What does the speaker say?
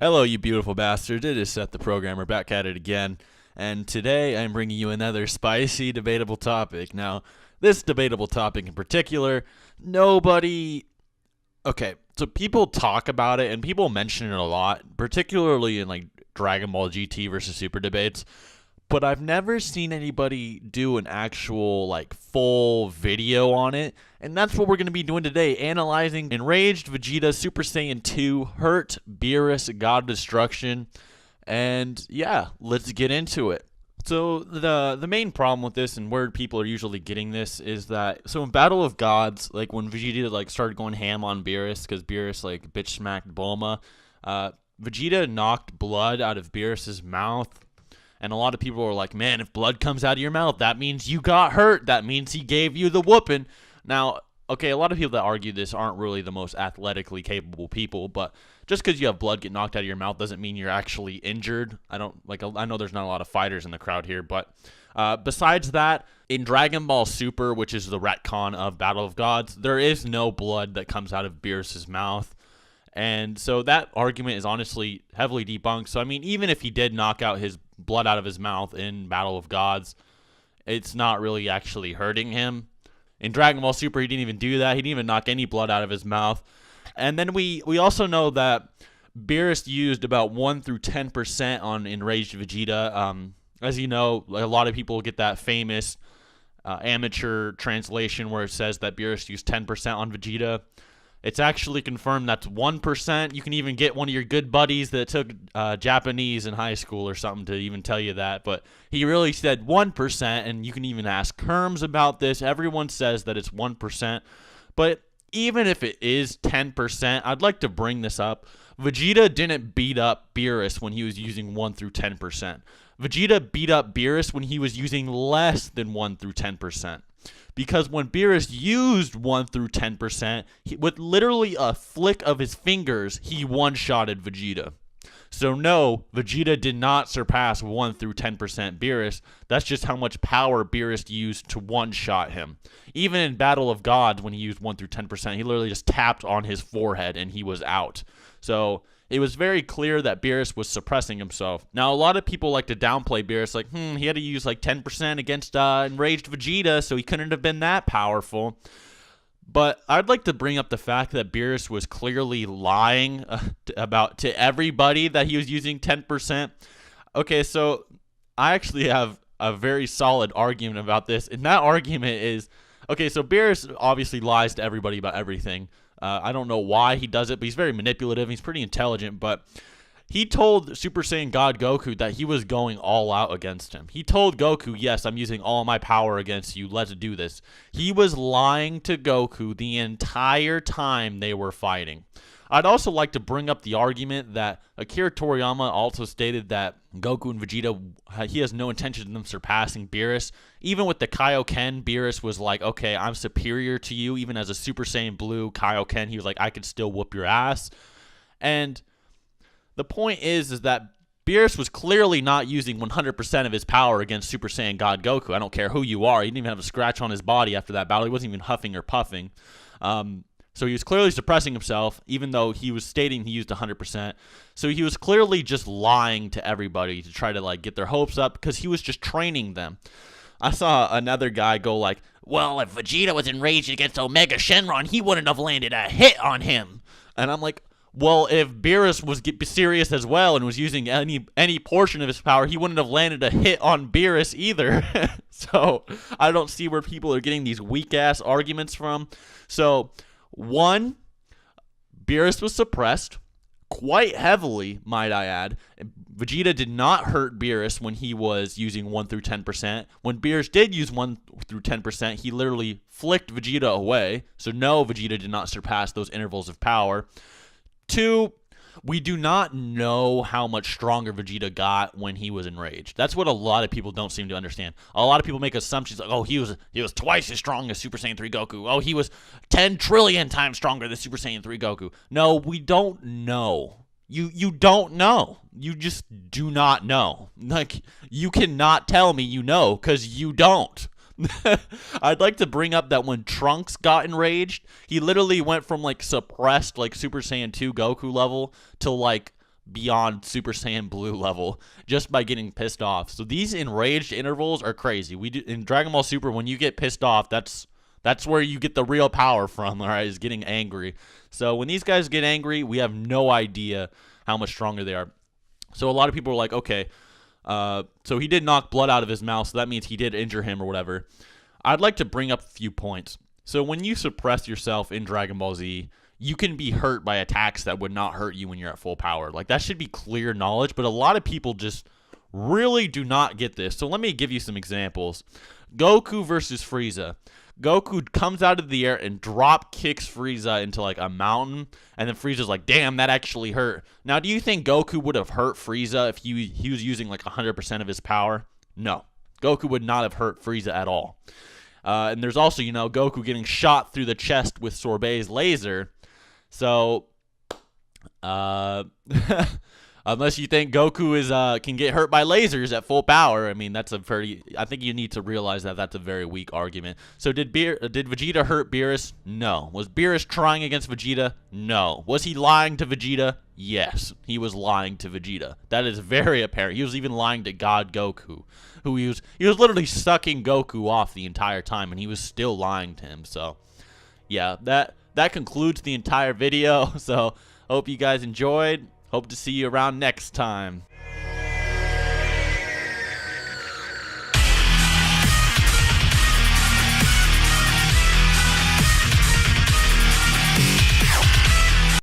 Hello, you beautiful bastards. It is Seth the Programmer back at it again. And today I'm bringing you another spicy, debatable topic. Now, this debatable topic in particular, nobody. Okay, so people talk about it and people mention it a lot, particularly in like Dragon Ball GT versus Super debates. But I've never seen anybody do an actual like full video on it, and that's what we're going to be doing today, analyzing Enraged Vegeta Super Saiyan 2 Hurt Beerus God Destruction. And yeah, let's get into it. So the main problem with this and where people are usually getting this is that in Battle of Gods, like when Vegeta like started going ham on Beerus because Beerus like bitch smacked Bulma, Vegeta knocked blood out of Beerus's mouth. And a lot of people are like, man, if blood comes out of your mouth, that means you got hurt. That means he gave you the whooping. Now, okay, a lot of people that argue this aren't really the most athletically capable people, but just because you have blood get knocked out of your mouth doesn't mean you're actually injured. I know there's not a lot of fighters in the crowd here, but besides that, in Dragon Ball Super, which is the retcon of Battle of Gods, there is no blood that comes out of Beerus's mouth. And so that argument is honestly heavily debunked. So, I mean, even if he did knock out his blood out of his mouth in Battle of Gods, it's not really actually hurting him. In Dragon Ball Super, he didn't even do that. He didn't even knock any blood out of his mouth. And then we also know that Beerus used about 1 through 10% on Enraged Vegeta. As you know, a lot of people get that famous amateur translation where it says that Beerus used 10% on Vegeta. It's actually confirmed that's 1%. You can even get one of your good buddies that took Japanese in high school or something to even tell you that. But he really said 1%, and you can even ask Kerms about this. Everyone says that it's 1%. But even if it is 10%, I'd like to bring this up. Vegeta didn't beat up Beerus when he was using 1 through 10%. Vegeta beat up Beerus when he was using less than 1 through 10%. Because when Beerus used 1 through 10%, with literally a flick of his fingers, he one-shotted Vegeta. So no, Vegeta did not surpass 1 through 10% Beerus. That's just how much power Beerus used to one-shot him. Even in Battle of Gods, when he used 1 through 10%, he literally just tapped on his forehead and he was out. So it was very clear that Beerus was suppressing himself. Now, a lot of people like to downplay Beerus, like, he had to use like 10% against Enraged Vegeta, so he couldn't have been that powerful. But I'd like to bring up the fact that Beerus was clearly lying to everybody that he was using 10%. Okay, so I actually have a very solid argument about this, and that argument is, okay, so Beerus obviously lies to everybody about everything. I don't know why he does it, but he's very manipulative. He's pretty intelligent, but he told Super Saiyan God Goku that he was going all out against him. He told Goku, yes, I'm using all my power against you. Let's do this. He was lying to Goku the entire time they were fighting. I'd also like to bring up the argument that Akira Toriyama also stated that Goku and Vegeta, he has no intention of them surpassing Beerus. Even with the Kaioken, Beerus was like, okay, I'm superior to you. Even as a Super Saiyan Blue Kaioken, he was like, I could still whoop your ass. And the point is that Beerus was clearly not using 100% of his power against Super Saiyan God Goku. I don't care who you are. He didn't even have a scratch on his body after that battle. He wasn't even huffing or puffing. So he was clearly suppressing himself, even though he was stating he used 100%. So he was clearly just lying to everybody to try to like get their hopes up because he was just training them. I saw another guy go like, well, if Vegeta was enraged against Omega Shenron, he wouldn't have landed a hit on him. And I'm like, well, if Beerus was serious as well and was using any portion of his power, he wouldn't have landed a hit on Beerus either. So I don't see where people are getting these weak-ass arguments from. So, one, Beerus was suppressed quite heavily, might I add. Vegeta did not hurt Beerus when he was using 1 through 10%. When Beerus did use 1 through 10%, he literally flicked Vegeta away. So no, Vegeta did not surpass those intervals of power. 2, we do not know how much stronger Vegeta got when he was enraged. That's what a lot of people don't seem to understand. A lot of people make assumptions like, oh, he was twice as strong as Super Saiyan 3 Goku. Oh, he was 10 trillion times stronger than Super Saiyan 3 Goku. No, we don't know. You don't know. You just do not know. Like, you cannot tell me you know because you don't. I'd like to bring up that when Trunks got enraged, he literally went from like suppressed like Super Saiyan 2 Goku level to like beyond Super Saiyan Blue level just by getting pissed off. So these enraged intervals are crazy. In Dragon Ball Super, when you get pissed off, that's where you get the real power from, all right, is getting angry. So when these guys get angry, we have no idea how much stronger they are. So a lot of people are like, okay, so he did knock blood out of his mouth, so that means he did injure him or whatever. I'd like to bring up a few points. So when you suppress yourself in Dragon Ball Z, you can be hurt by attacks that would not hurt you when you're at full power. Like, that should be clear knowledge, but a lot of people just really do not get this. So let me give you some examples. Goku versus Frieza. Goku comes out of the air and drop kicks Frieza into like a mountain, and then Frieza's like, damn, that actually hurt. Now, do you think Goku would have hurt Frieza if he was using like 100% of his power? No. Goku would not have hurt Frieza at all. And there's also, Goku getting shot through the chest with Sorbet's laser. So, unless you think Goku can get hurt by lasers at full power, I mean, I think you need to realize that that's a very weak argument. So did Vegeta hurt Beerus? No. Was Beerus trying against Vegeta? No. Was he lying to Vegeta? Yes, he was lying to Vegeta. That is very apparent. He was even lying to God Goku, who he was literally sucking Goku off the entire time, and he was still lying to him. So, yeah, that concludes the entire video. So, hope you guys enjoyed. Hope to see you around next time.